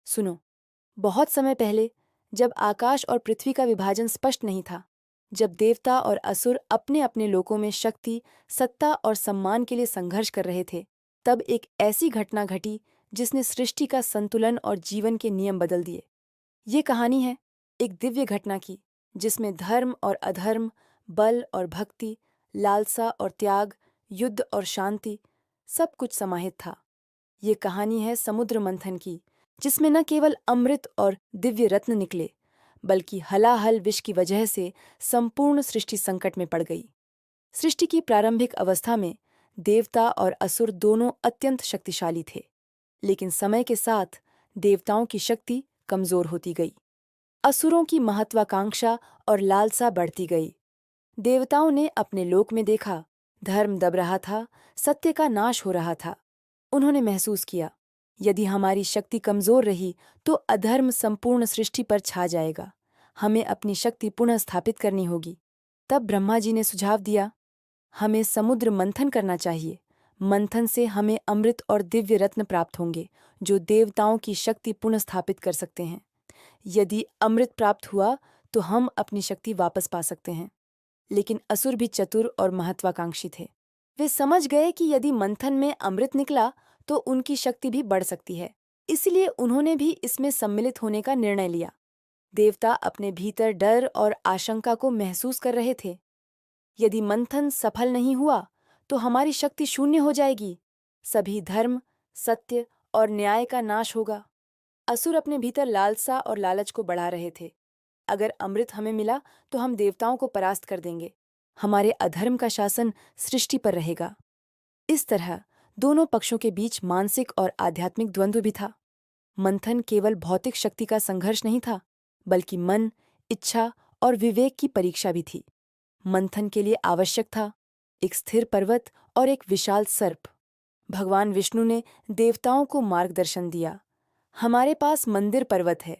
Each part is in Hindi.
सुनो, बहुत समय पहले, जब आकाश और पृथ्वी का विभाजन स्पष्ट नहीं था, जब देवता और असुर अपने अपने लोकों में शक्ति, सत्ता और सम्मान के लिए संघर्ष कर रहे थे, तब एक ऐसी घटना घटी जिसने सृष्टि का संतुलन और जीवन के नियम बदल दिए। ये कहानी है एक दिव्य घटना की, जिसमें धर्म और अधर्म, बल और भक्ति, लालसा और त्याग, युद्ध और शांति, सब कुछ समाहित था। ये कहानी है समुद्र मंथन की, जिसमें न केवल अमृत और दिव्य रत्न निकले, बल्कि हलाहल विष की वजह से संपूर्ण सृष्टि संकट में पड़ गई। सृष्टि की प्रारंभिक अवस्था में देवता और असुर दोनों अत्यंत शक्तिशाली थे, लेकिन समय के साथ देवताओं की शक्ति कमजोर होती गई। असुरों की महत्वाकांक्षा और लालसा बढ़ती गई। देवताओं ने अपने लोक में देखा, धर्म दब रहा था, सत्य का नाश हो रहा था। उन्होंने महसूस किया, यदि हमारी शक्ति कमजोर रही तो अधर्म संपूर्ण सृष्टि पर छा जाएगा। हमें अपनी शक्ति पुनः स्थापित करनी होगी। तब ब्रह्मा जी ने सुझाव दिया, हमें समुद्र मंथन करना चाहिए। मंथन से हमें अमृत और दिव्य रत्न प्राप्त होंगे, जो देवताओं की शक्ति पुनः स्थापित कर सकते हैं। यदि अमृत प्राप्त हुआ तो हम अपनी शक्ति वापस पा सकते हैं। लेकिन असुर भी चतुर और महत्वाकांक्षी थे। वे समझ गए कि यदि मंथन में अमृत निकला तो उनकी शक्ति भी बढ़ सकती है। इसलिए उन्होंने भी इसमें सम्मिलित होने का निर्णय लिया। देवता अपने भीतर डर और आशंका को महसूस कर रहे थे। यदि मंथन सफल नहीं हुआ तो हमारी शक्ति शून्य हो जाएगी। सभी धर्म, सत्य और न्याय का नाश होगा। असुर अपने भीतर लालसा और लालच को बढ़ा रहे थे। अगर अमृत हमें मिला तो हम देवताओं को परास्त कर देंगे। हमारे अधर्म का शासन सृष्टि पर रहेगा। इस तरह दोनों पक्षों के बीच मानसिक और आध्यात्मिक द्वंद्व भी था। मंथन केवल भौतिक शक्ति का संघर्ष नहीं था, बल्कि मन, इच्छा और विवेक की परीक्षा भी थी। मंथन के लिए आवश्यक था एक स्थिर पर्वत और एक विशाल सर्प। भगवान विष्णु ने देवताओं को मार्गदर्शन दिया। हमारे पास मंदिर पर्वत है,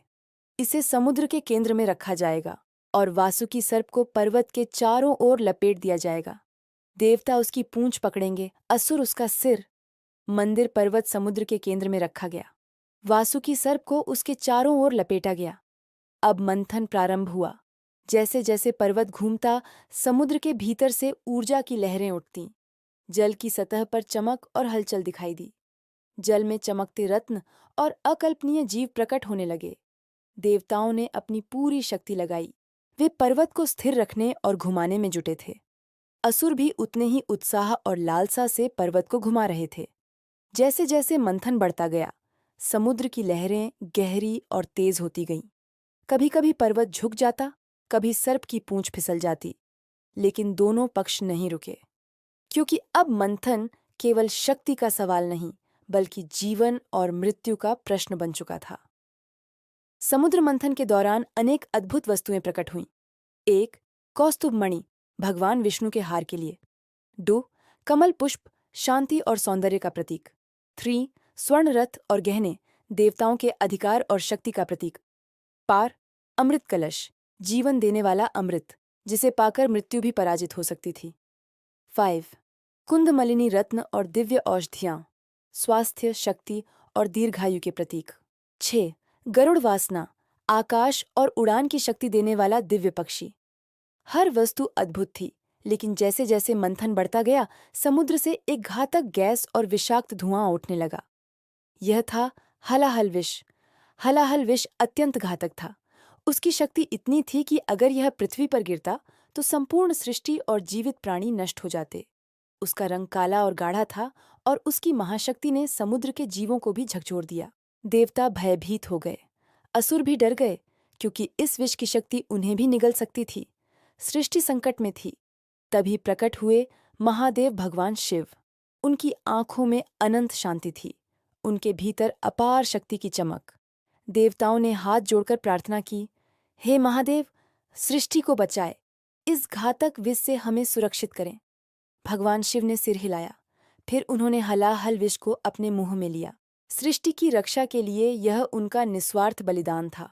इसे समुद्र के केंद्र में रखा जाएगा और वासुकी सर्प को पर्वत के चारों ओर लपेट दिया जाएगा। देवता उसकी पूंछ पकड़ेंगे, असुर उसका सिर। मंदिर पर्वत समुद्र के केंद्र में रखा गया। वासुकी सर्प को उसके चारों ओर लपेटा गया। अब मंथन प्रारंभ हुआ। जैसे जैसे पर्वत घूमता, समुद्र के भीतर से ऊर्जा की लहरें उठतीं। जल की सतह पर चमक और हलचल दिखाई दी। जल में चमकते रत्न और अकल्पनीय जीव प्रकट होने लगे। देवताओं ने अपनी पूरी शक्ति लगाई। वे पर्वत को स्थिर रखने और घुमाने में जुटे थे। असुर भी उतने ही उत्साह और लालसा से पर्वत को घुमा रहे थे। जैसे जैसे मंथन बढ़ता गया, समुद्र की लहरें गहरी और तेज होती गईं। कभी कभी पर्वत झुक जाता, कभी सर्प की पूंछ फिसल जाती, लेकिन दोनों पक्ष नहीं रुके, क्योंकि अब मंथन केवल शक्ति का सवाल नहीं, बल्कि जीवन और मृत्यु का प्रश्न बन चुका था। समुद्र मंथन के दौरान अनेक अद्भुत वस्तुएं प्रकट हुईं। 1. कौस्तुभ मणि, भगवान विष्णु के हार के लिए। 2. कमल पुष्प, शांति और सौंदर्य का प्रतीक। 3. स्वर्ण रथ और गहने, देवताओं के अधिकार और शक्ति का प्रतीक। पार, अमृत कलश, जीवन देने वाला अमृत, जिसे पाकर मृत्यु भी पराजित हो सकती थी। 5. कुंदमलिनी रत्न और दिव्य औषधियां, स्वास्थ्य, शक्ति और दीर्घायु के प्रतीक। 6. गरुड़ वासना, आकाश और उड़ान की शक्ति देने वाला दिव्य पक्षी। हर वस्तु अद्भुत थी, लेकिन जैसे जैसे मंथन बढ़ता गया, समुद्र से एक घातक गैस और विषाक्त धुआं उठने लगा। यह था हलाहल विष। हलाहल विष अत्यंत घातक था। उसकी शक्ति इतनी थी कि अगर यह पृथ्वी पर गिरता तो संपूर्ण सृष्टि और जीवित प्राणी नष्ट हो जाते। उसका रंग काला और गाढ़ा था और उसकी महाशक्ति ने समुद्र के जीवों को भी झकझोर दिया। देवता भयभीत हो गए। असुर भी डर गए, क्योंकि इस विष की शक्ति उन्हें भी निगल सकती थी। सृष्टि संकट में थी। तभी प्रकट हुए महादेव भगवान शिव। उनकी आंखों में अनंत शांति थी, उनके भीतर अपार शक्ति की चमक। देवताओं ने हाथ जोड़कर प्रार्थना की, हे महादेव, सृष्टि को बचाए, इस घातक विष से हमें सुरक्षित करें। भगवान शिव ने सिर हिलाया। फिर उन्होंने हलाहल विष को अपने मुंह में लिया। सृष्टि की रक्षा के लिए यह उनका निस्वार्थ बलिदान था।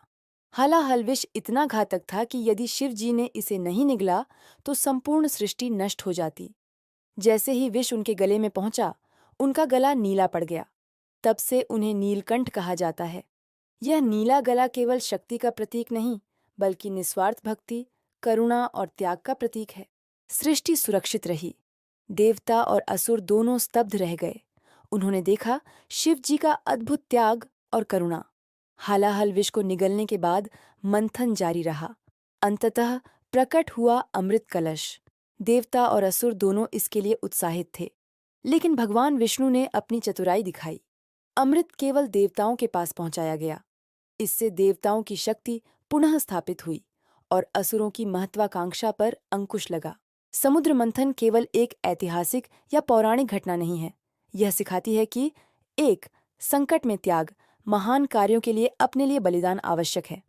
हलाहल विष इतना घातक था कि यदि शिव जी ने इसे नहीं निगला तो संपूर्ण सृष्टि नष्ट हो जाती। जैसे ही विष उनके गले में पहुंचा, उनका गला नीला पड़ गया। तब से उन्हें नीलकंठ कहा जाता है। यह नीला गला केवल शक्ति का प्रतीक नहीं, बल्कि निस्वार्थ भक्ति, करुणा और त्याग का प्रतीक है। सृष्टि सुरक्षित रही। देवता और असुर दोनों स्तब्ध रह गए। उन्होंने देखा शिव जी का अद्भुत त्याग और करुणा। हालाहल विष को निगलने के बाद मंथन जारी रहा। अंततः प्रकट हुआ अमृत कलश। देवता और असुर दोनों इसके लिए उत्साहित थे, लेकिन भगवान विष्णु ने अपनी चतुराई दिखाई। अमृत केवल देवताओं के पास पहुंचाया गया। इससे देवताओं की शक्ति पुनः स्थापित हुई और असुरों की महत्वाकांक्षा पर अंकुश लगा। समुद्र मंथन केवल एक ऐतिहासिक या पौराणिक घटना नहीं है। यह सिखाती है कि एक, संकट में त्याग, महान कार्यों के लिए अपने लिए बलिदान आवश्यक है।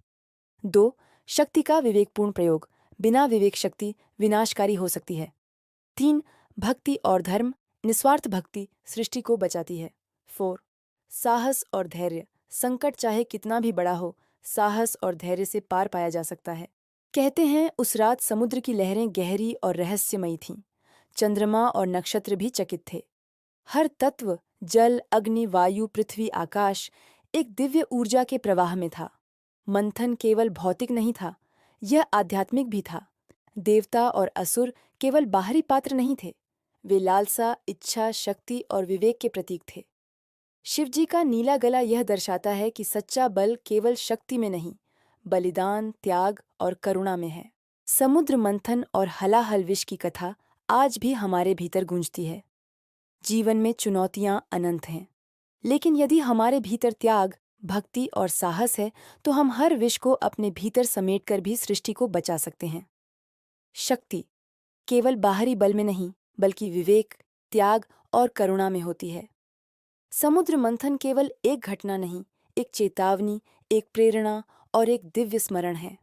2. शक्ति का विवेकपूर्ण प्रयोग, बिना विवेक शक्ति विनाशकारी हो सकती है। 3. भक्ति और धर्म, निस्वार्थ भक्ति सृष्टि को बचाती है। 4. साहस और धैर्य, संकट चाहे कितना भी बड़ा हो, साहस और धैर्य से पार पाया जा सकता है। कहते हैं उस रात समुद्र की लहरें गहरी और रहस्यमयी थीं। चंद्रमा और नक्षत्र भी चकित थे। हर तत्व, जल, अग्नि, वायु, पृथ्वी, आकाश, एक दिव्य ऊर्जा के प्रवाह में था। मंथन केवल भौतिक नहीं था, यह आध्यात्मिक भी था। देवता और असुर केवल बाहरी पात्र नहीं थे, वे लालसा, इच्छा, शक्ति और विवेक के प्रतीक थे। शिवजी का नीला गला यह दर्शाता है कि सच्चा बल केवल शक्ति में नहीं, बलिदान, त्याग और करुणा में है। समुद्र मंथन और हलाहल विष की कथा आज भी हमारे भीतर गूंजती है। जीवन में चुनौतियां अनंत हैं, लेकिन यदि हमारे भीतर त्याग, भक्ति और साहस है, तो हम हर विष को अपने भीतर समेटकर भी सृष्टि को बचा सकते हैं। शक्ति केवल बाहरी बल में नहीं, बल्कि विवेक, त्याग और करुणा में होती है। समुद्र मंथन केवल एक घटना नहीं, एक चेतावनी, एक प्रेरणा और एक दिव्य स्मरण है।